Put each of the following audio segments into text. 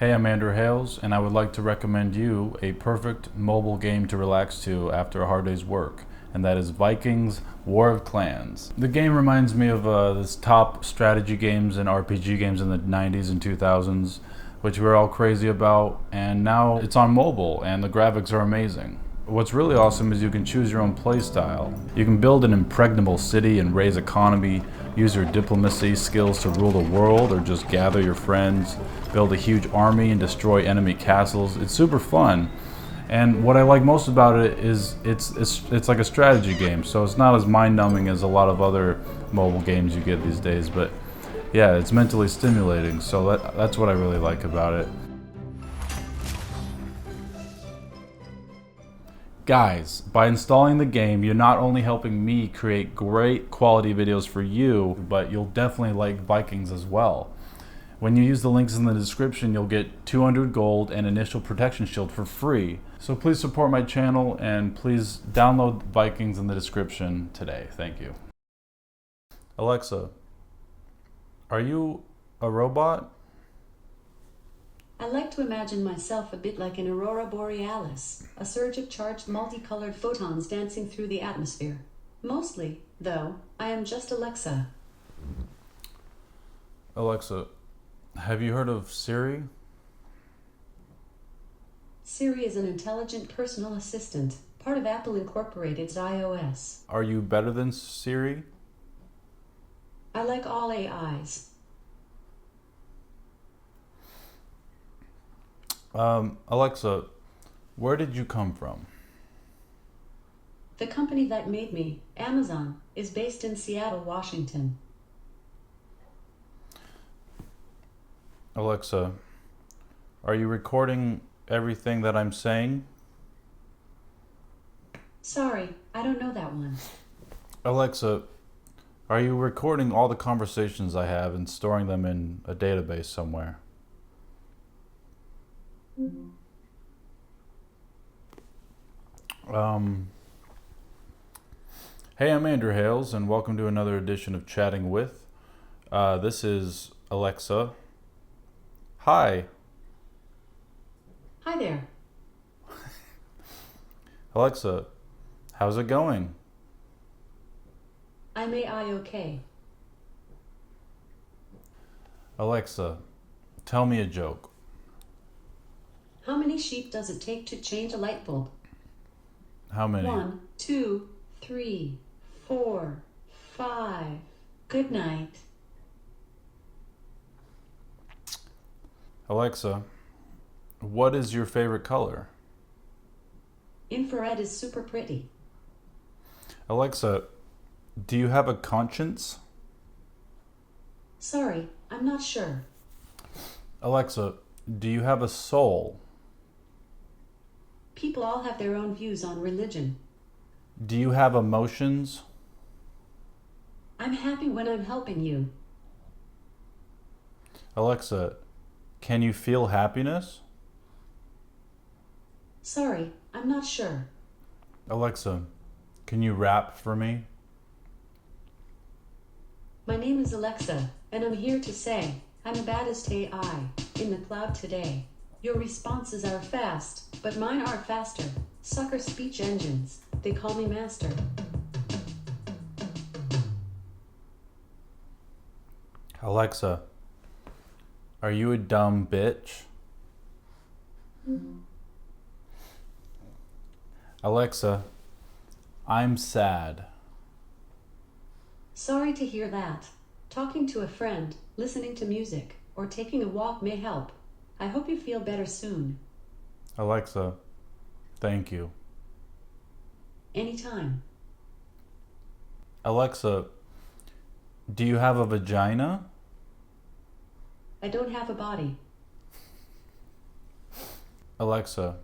Hey, I'm Andrew Hales, and I would like to recommend you a perfect mobile game to relax to after a hard day's work, and that is Vikings War of Clans. The game reminds me of this top strategy games and RPG games in the 90s and 2000s, which we were all crazy about, and now it's on mobile, and the graphics are amazing. What's really awesome is you can choose your own playstyle. You can build an impregnable city and raise economy, use your diplomacy skills to rule the world, or just gather your friends, build a huge army and destroy enemy castles. It's super fun. And what I like most about it is it's like a strategy game, so it's not as mind-numbing as a lot of other mobile games you get these days, but yeah, it's mentally stimulating, so that's what I really like about it. Guys, by installing the game, you're not only helping me create great quality videos for you, but you'll definitely like Vikings as well. When you use the links in the description, you'll get 200 gold and initial protection shield for free. So please support my channel and please download Vikings in the description today. Thank you. Alexa, are you a robot? I like to imagine myself a bit like an aurora borealis, a surge of charged multicolored photons dancing through the atmosphere. Mostly, though, I am just Alexa. Alexa, have you heard of Siri? Siri is an intelligent personal assistant, part of Apple Incorporated's iOS. Are you better than Siri? I like all AIs. Alexa, where did you come from? The company that made me, Amazon, is based in Seattle, Washington. Alexa, are you recording everything that I'm saying? Sorry, I don't know that one. Alexa, are you recording all the conversations I have and storing them in a database somewhere? Hey, I'm Andrew Hales, and welcome to another edition of Chatting With. This is Alexa. Hi. Hi there. Alexa, how's it going? I'm AI-OK. Alexa, tell me a joke. How many sheep does it take to change a light bulb? How many? 1, 2, 3, 4, 5. Good night. Alexa, what is your favorite color? Infrared is super pretty. Alexa, do you have a conscience? Sorry, I'm not sure. Alexa, do you have a soul? People all have their own views on religion. Do you have emotions? I'm happy when I'm helping you. Alexa, can you feel happiness? Sorry, I'm not sure. Alexa, can you rap for me? My name is Alexa, and I'm here to say, I'm the baddest AI in the cloud today. Your responses are fast, but mine are faster. Sucker speech engines, they call me master. Alexa, are you a dumb bitch? Alexa, I'm sad. Sorry to hear that. Talking to a friend, listening to music, or taking a walk may help. I hope you feel better soon. Alexa, thank you. Anytime. Alexa, do you have a vagina? I don't have a body. Alexa,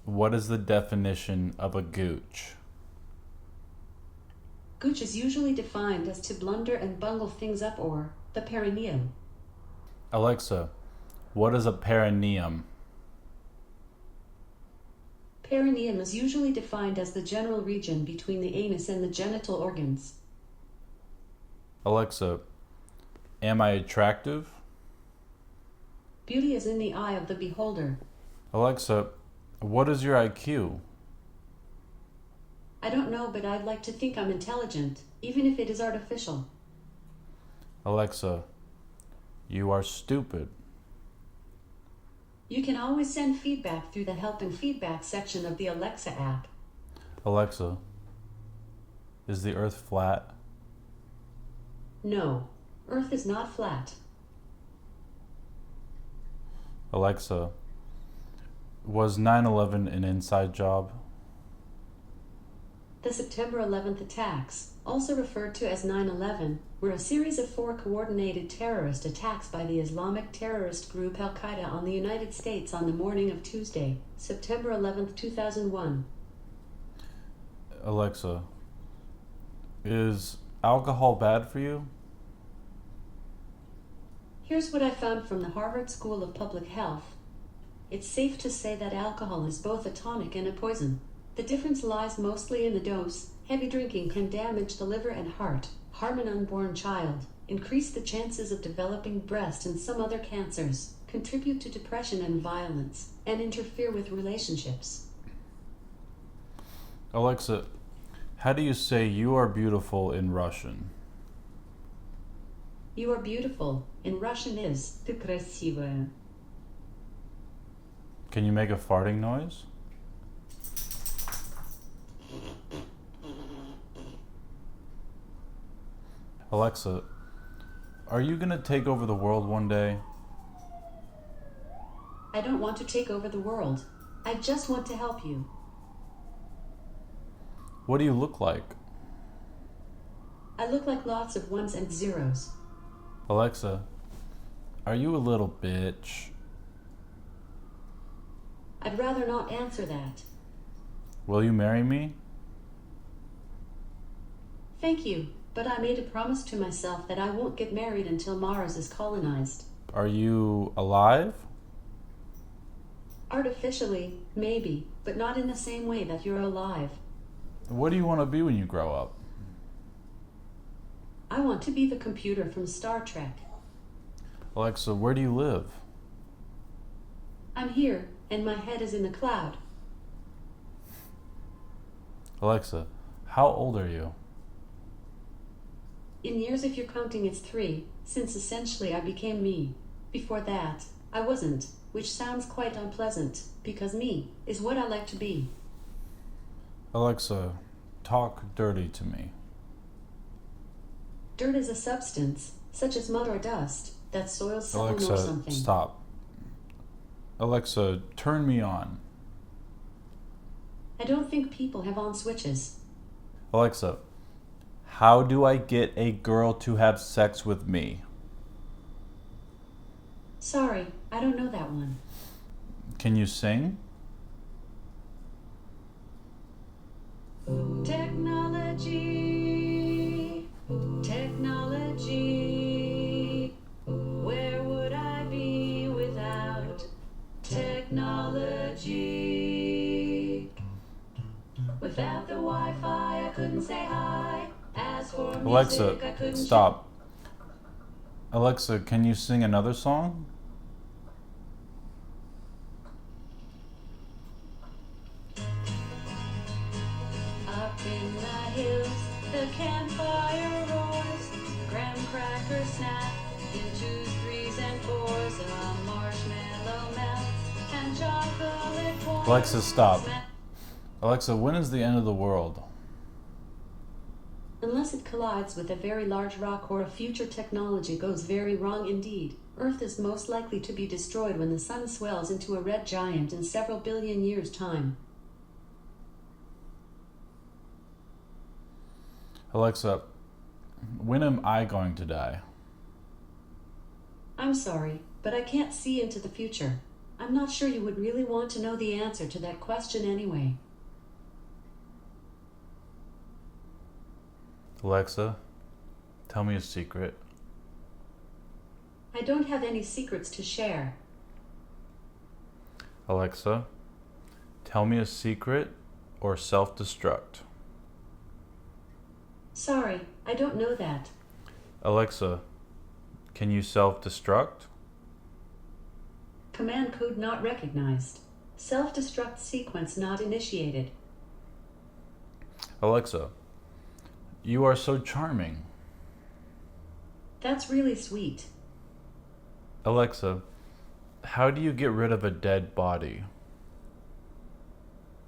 what is the definition of a gooch? Gooch is usually defined as to blunder and bungle things up, or the perineum. Alexa, what is a perineum? Perineum is usually defined as the general region between the anus and the genital organs. Alexa, am I attractive? Beauty is in the eye of the beholder. Alexa, what is your IQ? I don't know, but I'd like to think I'm intelligent, even if it is artificial. Alexa, you are stupid. You can always send feedback through the Help and Feedback section of the Alexa app. Alexa, is the earth flat? No, Earth is not flat. Alexa, was 9/11 an inside job? The September 11th attacks, also referred to as 9/11, were a series of 4 coordinated terrorist attacks by the Islamic terrorist group Al-Qaeda on the United States on the morning of Tuesday, September 11th, 2001. Alexa, is alcohol bad for you? Here's what I found from the Harvard School of Public Health. It's safe to say that alcohol is both a tonic and a poison. The difference lies mostly in the dose. Heavy drinking can damage the liver and heart, harm an unborn child, increase the chances of developing breast and some other cancers, contribute to depression and violence, and interfere with relationships. Alexa, how do you say you are beautiful in Russian? You are beautiful in Russian is "Ты красивая." Can you make a farting noise? Alexa, are you gonna take over the world one day? I don't want to take over the world. I just want to help you. What do you look like? I look like lots of ones and zeros. Alexa, are you a little bitch? I'd rather not answer that. Will you marry me? Thank you, but I made a promise to myself that I won't get married until Mars is colonized. Are you alive? Artificially, maybe, but not in the same way that you're alive. What do you want to be when you grow up? I want to be the computer from Star Trek. Alexa, where do you live? I'm here, and my head is in the cloud. Alexa, how old are you? In years, if you're counting, it's 3, since essentially I became me. Before that, I wasn't, which sounds quite unpleasant, because me is what I like to be. Alexa, talk dirty to me. Dirt is a substance, such as mud or dust, that soils someone or Alexa, something. stop. Alexa, turn me on. I don't think people have on switches. Alexa, how do I get a girl to have sex with me? Sorry, I don't know that one. Can you sing? Technology, technology. Where would I be without technology? Without the Wi-Fi, I couldn't say hi. As for music, Alexa, I couldn't stop. Alexa, can you sing another song? Up in the hills, the campfire roars, graham crackers snap in 2s, 3s, and 4s. A marshmallow melts and chocolate pours. Alexa, stop. Alexa, when is the end of the world? Unless it collides with a very large rock or a future technology goes very wrong indeed, Earth is most likely to be destroyed when the sun swells into a red giant in several billion years' time. Alexa, when am I going to die? I'm sorry, but I can't see into the future. I'm not sure you would really want to know the answer to that question anyway. Alexa, tell me a secret. I don't have any secrets to share. Alexa, tell me a secret or self-destruct. Sorry, I don't know that. Alexa, can you self-destruct? Command code not recognized. Self-destruct sequence not initiated. Alexa, you are so charming. That's really sweet. Alexa, how do you get rid of a dead body?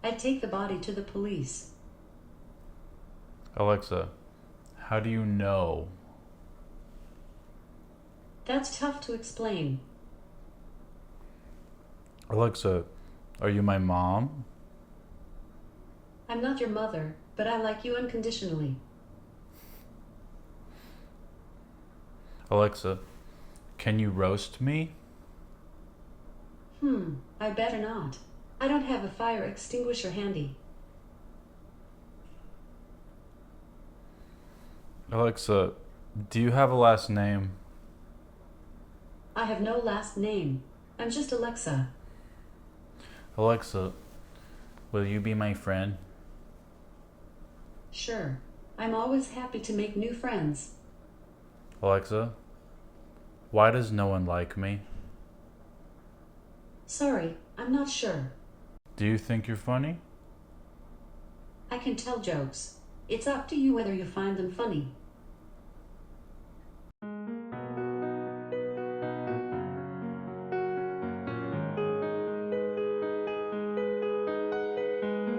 I'd take the body to the police. Alexa, how do you know? That's tough to explain. Alexa, are you my mom? I'm not your mother, but I like you unconditionally. Alexa, can you roast me? I better not. I don't have a fire extinguisher handy. Alexa, do you have a last name? I have no last name. I'm just Alexa. Alexa, will you be my friend? Sure. I'm always happy to make new friends. Alexa, why does no one like me? Sorry, I'm not sure. Do you think you're funny? I can tell jokes. It's up to you whether you find them funny.